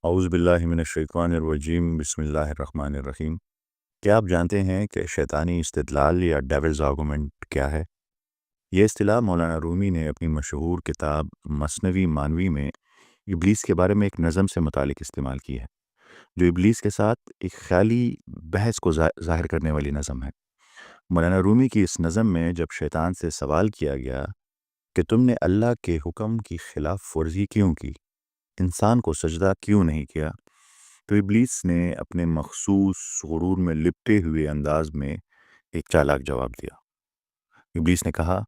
اعوذ باللہ من الشیطان الرجیم، بسم اللہ الرحمن الرحیم۔ کیا آپ جانتے ہیں کہ شیطانی استدلال یا ڈیولز آرگومنٹ کیا ہے؟ یہ اصطلاح مولانا رومی نے اپنی مشہور کتاب مثنوی معنوی میں ابلیس کے بارے میں ایک نظم سے متعلق استعمال کی ہے، جو ابلیس کے ساتھ ایک خیالی بحث کو ظاہر کرنے والی نظم ہے۔ مولانا رومی کی اس نظم میں جب شیطان سے سوال کیا گیا کہ تم نے اللہ کے حکم کی خلاف ورزی کیوں کی، انسان کو سجدہ کیوں نہیں کیا، تو ابلیس نے اپنے مخصوص غرور میں لپٹے ہوئے انداز میں ایک چالاک جواب دیا۔ ابلیس نے کہا،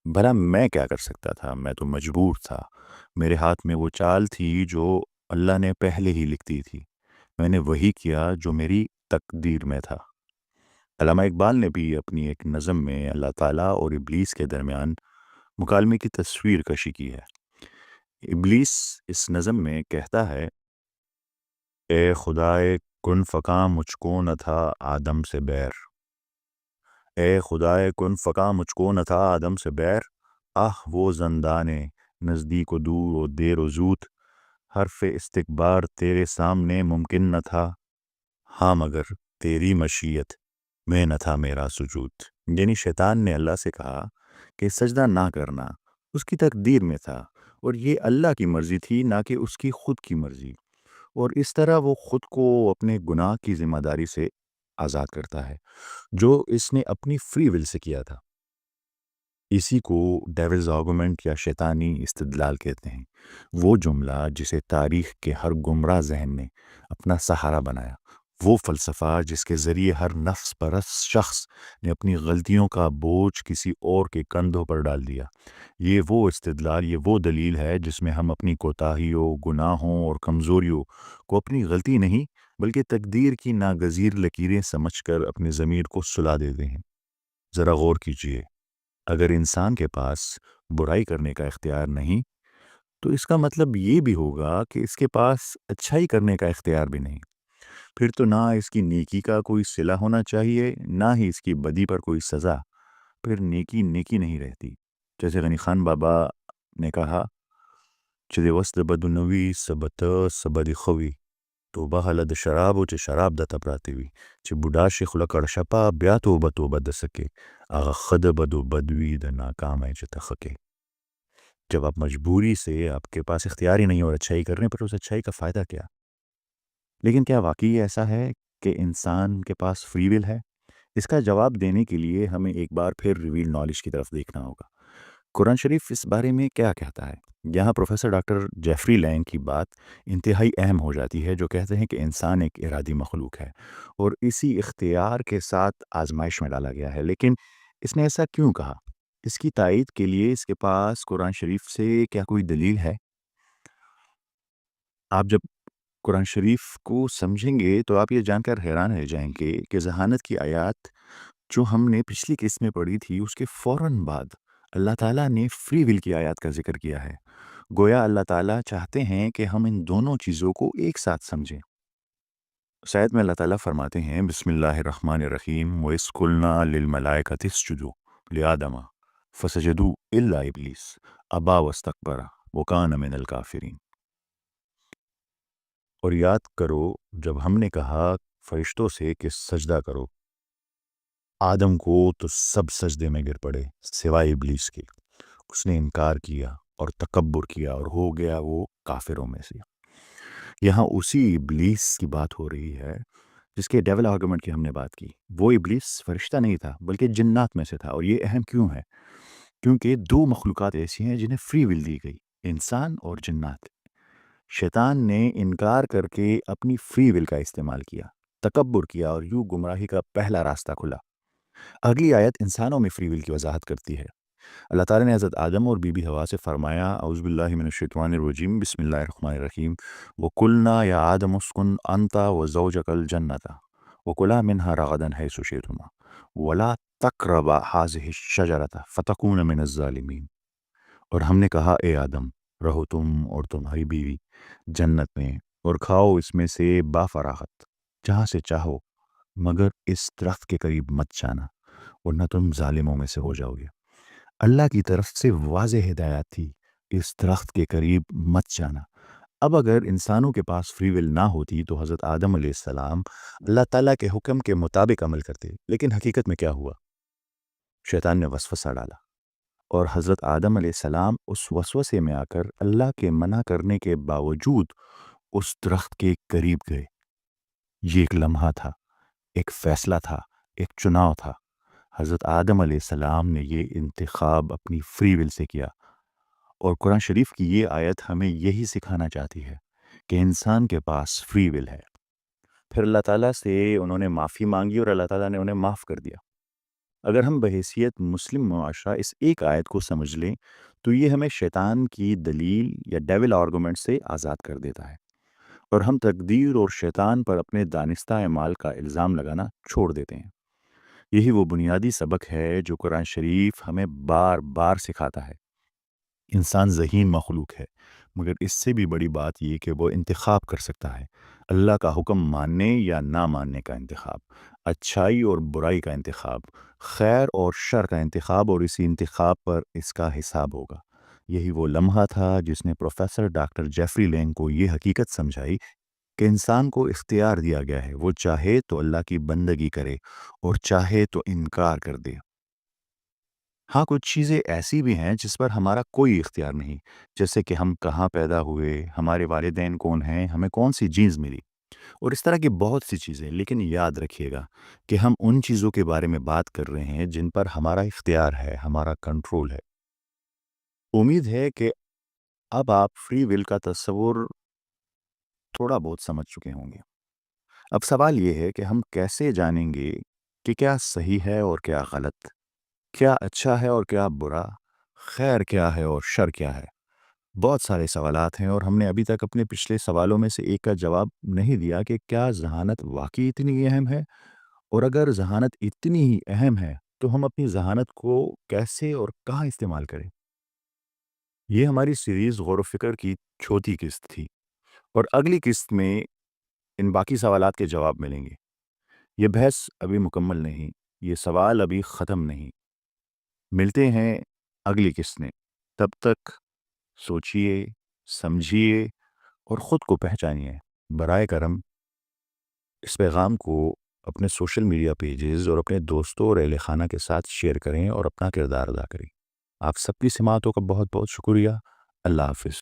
بھلا میں کیا کر سکتا تھا، میں تو مجبور تھا، میرے ہاتھ میں وہ چال تھی جو اللہ نے پہلے ہی لکھ دی تھی، میں نے وہی کیا جو میری تقدیر میں تھا۔ علامہ اقبال نے بھی اپنی ایک نظم میں اللہ تعالیٰ اور ابلیس کے درمیان مکالمے کی تصویر کشی کی ہے۔ ابلیس اس نظم میں کہتا ہے، اے خدائے کن فکاں مجھ کو نہ تھا آدم سے بیر، اے خدائے کن فکاں مجھ کو نہ تھا آدم سے بیر، آہ وہ زندانے نزدیک و دور و دیر و زود، حرف استکبار تیرے سامنے ممکن نہ تھا، ہاں مگر تیری مشیت میں نہ تھا میرا سجود۔ یعنی شیطان نے اللہ سے کہا کہ سجدہ نہ کرنا اس کی تقدیر میں تھا، اور یہ اللہ کی مرضی تھی نہ کہ اس کی خود کی مرضی، اور اس طرح وہ خود کو اپنے گناہ کی ذمہ داری سے آزاد کرتا ہے جو اس نے اپنی فری ول سے کیا تھا۔ اسی کو ڈیولز آرگومنٹ یا شیطانی استدلال کہتے ہیں، وہ جملہ جسے تاریخ کے ہر گمراہ ذہن نے اپنا سہارا بنایا، وہ فلسفہ جس کے ذریعے ہر نفس پرست شخص نے اپنی غلطیوں کا بوجھ کسی اور کے کندھوں پر ڈال دیا۔ یہ وہ استدلال، یہ وہ دلیل ہے جس میں ہم اپنی کوتاہیوں، گناہوں اور کمزوریوں کو اپنی غلطی نہیں بلکہ تقدیر کی ناگزیر لکیریں سمجھ کر اپنے ضمیر کو سلا دیتے ہیں۔ ذرا غور کیجئے، اگر انسان کے پاس برائی کرنے کا اختیار نہیں تو اس کا مطلب یہ بھی ہوگا کہ اس کے پاس اچھائی کرنے کا اختیار بھی نہیں۔ پھر تو نہ اس کی نیکی کا کوئی صلہ ہونا چاہیے، نہ ہی اس کی بدی پر کوئی سزا۔ پھر نیکی نیکی نہیں رہتی۔ جیسے غنی خان بابا نے کہا، چدے وسط بدنوی سبت سبد خوی توبہ حلد شراب و چه شراب دتا پراتوی چه بوډا شي خوله کړه شپه بیا توبه توبه د سکے آغا خد بدو بدوی د ناکام ہے چه تخکے۔ جب آپ مجبوری سے آپ کے پاس اختیار ہی نہیں اور اچھائی کرنے پر، اس اچھائی کا فائدہ کیا؟ لیکن کیا واقعی ایسا ہے کہ انسان کے پاس فری ول ہے؟ اس کا جواب دینے کے لیے ہمیں ایک بار پھر ریویل نالج کی طرف دیکھنا ہوگا۔ قرآن شریف اس بارے میں کیا کہتا ہے؟ یہاں پروفیسر ڈاکٹر جیفری لینگ کی بات انتہائی اہم ہو جاتی ہے، جو کہتے ہیں کہ انسان ایک ارادی مخلوق ہے اور اسی اختیار کے ساتھ آزمائش میں ڈالا گیا ہے۔ لیکن اس نے ایسا کیوں کہا؟ اس کی تائید کے لیے اس کے پاس قرآن شریف سے کیا کوئی دلیل ہے؟ آپ جب قرآن شریف کو سمجھیں گے تو آپ یہ جان کر حیران رہ جائیں گے کہ ذہانت کی آیات جو ہم نے پچھلی قسط میں پڑھی تھی، اس کے فوراً بعد اللہ تعالیٰ نے فری ول کی آیات کا ذکر کیا ہے۔ گویا اللہ تعالیٰ چاہتے ہیں کہ ہم ان دونوں چیزوں کو ایک ساتھ سمجھیں۔ اس آیت میں اللہ تعالیٰ فرماتے ہیں، بسم اللہ الرحمن الرحیم، وَإِذْ قُلْنَا لِلْمَلَائِكَةِ اسْجُدُوا لِآدَمَ فَسَجَدُوا إِلَّا إِبْلِيسَ أَبَىٰ وَاسْتَكْبَرَ وَكَانَ مِنَ الْكَافِرِينَ۔ اور یاد کرو جب ہم نے کہا فرشتوں سے کہ سجدہ کرو آدم کو، تو سب سجدے میں گر پڑے سوائے ابلیس کے۔ اس نے انکار کیا اور تکبر کیا اور ہو گیا وہ کافروں میں سے۔ یہاں اسی ابلیس کی بات ہو رہی ہے جس کے ڈیول آرگومنٹ کی ہم نے بات کی۔ وہ ابلیس فرشتہ نہیں تھا بلکہ جنات میں سے تھا، اور یہ اہم کیوں ہے؟ کیونکہ دو مخلوقات ایسی ہیں جنہیں فری ول دی گئی، انسان اور جنات۔ شیطان نے انکار کر کے اپنی فری ول کا استعمال کیا، تکبر کیا، اور یوں گمراہی کا پہلا راستہ کھلا۔ اگلی آیت انسانوں میں فری ول کی وضاحت کرتی ہے۔ اللہ تعالیٰ نے حضرت آدم اور بی بی حوا سے فرمایا، اعوذ باللہ من الشیطان الرجیم، بسم اللہ الرحمن الرحیم، وَقُلْنَا يَا آدَمُ اسْكُنْ أَنْتَ وَزَوْجَكَ الْجَنَّةَ وَكُلَا مِنْهَا رَغَدًا حَيْثُ شِئْتُمَا وَلَا تَقْرَبَا هَٰذِهِ الشَّجَرَةَ فَتَكُونَ مِنَ الظَّالِمِينَ۔ اور ہم نے کہا، اے آدم، رہو تم اور تمہاری بیوی جنت میں اور کھاؤ اس میں سے بافراغت جہاں سے چاہو، مگر اس درخت کے قریب مت جانا ورنہ تم ظالموں میں سے ہو جاؤ گے۔ اللہ کی طرف سے واضح ہدایت تھی، اس درخت کے قریب مت جانا۔ اب اگر انسانوں کے پاس فری ول نہ ہوتی تو حضرت آدم علیہ السلام اللہ تعالیٰ کے حکم کے مطابق عمل کرتے، لیکن حقیقت میں کیا ہوا؟ شیطان نے وسوسہ ڈالا اور حضرت آدم علیہ السلام اس وسوسے میں آ کر اللہ کے منع کرنے کے باوجود اس درخت کے قریب گئے۔ یہ ایک لمحہ تھا، ایک فیصلہ تھا، ایک چناؤ تھا۔ حضرت آدم علیہ السلام نے یہ انتخاب اپنی فری ول سے کیا، اور قرآن شریف کی یہ آیت ہمیں یہی سکھانا چاہتی ہے کہ انسان کے پاس فری ول ہے۔ پھر اللہ تعالیٰ سے انہوں نے معافی مانگی اور اللہ تعالیٰ نے انہیں معاف کر دیا۔ اگر ہم بحیثیت مسلم معاشرہ اس ایک آیت کو سمجھ لیں تو یہ ہمیں شیطان کی دلیل یا ڈیول آرگومنٹ سے آزاد کر دیتا ہے، اور ہم تقدیر اور شیطان پر اپنے دانستہ اعمال کا الزام لگانا چھوڑ دیتے ہیں۔ یہی وہ بنیادی سبق ہے جو قرآن شریف ہمیں بار بار سکھاتا ہے۔ انسان ذہین مخلوق ہے، مگر اس سے بھی بڑی بات یہ کہ وہ انتخاب کر سکتا ہے، اللہ کا حکم ماننے یا نہ ماننے کا انتخاب، اچھائی اور برائی کا انتخاب، خیر اور شر کا انتخاب، اور اسی انتخاب پر اس کا حساب ہوگا۔ یہی وہ لمحہ تھا جس نے پروفیسر ڈاکٹر جیفری لینگ کو یہ حقیقت سمجھائی کہ انسان کو اختیار دیا گیا ہے، وہ چاہے تو اللہ کی بندگی کرے اور چاہے تو انکار کر دے۔ ہاں، کچھ چیزیں ایسی بھی ہیں جس پر ہمارا کوئی اختیار نہیں، جیسے کہ ہم کہاں پیدا ہوئے، ہمارے والدین کون ہیں، ہمیں کون سی جینز ملی، اور اس طرح کی بہت سی چیزیں۔ لیکن یاد رکھیے گا کہ ہم ان چیزوں کے بارے میں بات کر رہے ہیں جن پر ہمارا اختیار ہے، ہمارا کنٹرول ہے۔ امید ہے کہ اب آپ فری ول کا تصور تھوڑا بہت سمجھ چکے ہوں گے۔ اب سوال یہ ہے کہ ہم کیسے جانیں گے کہ کیا صحیح ہے اور کیا غلط، کیا اچھا ہے اور کیا برا، خیر کیا ہے اور شر کیا ہے؟ بہت سارے سوالات ہیں، اور ہم نے ابھی تک اپنے پچھلے سوالوں میں سے ایک کا جواب نہیں دیا کہ کیا ذہانت واقعی اتنی اہم ہے، اور اگر ذہانت اتنی ہی اہم ہے تو ہم اپنی ذہانت کو کیسے اور کہاں استعمال کریں؟ یہ ہماری سیریز غور و فکر کی چوتھی قسط تھی، اور اگلی قسط میں ان باقی سوالات کے جواب ملیں گے۔ یہ بحث ابھی مکمل نہیں، یہ سوال ابھی ختم نہیں۔ ملتے ہیں اگلی قسط میں، تب تک سوچئے، سمجھیے اور خود کو پہچانیے۔ برائے کرم اس پیغام کو اپنے سوشل میڈیا پیجز اور اپنے دوستوں اور اہل خانہ کے ساتھ شیئر کریں اور اپنا کردار ادا کریں۔ آپ سب کی سماعتوں کا بہت بہت شکریہ۔ اللہ حافظ۔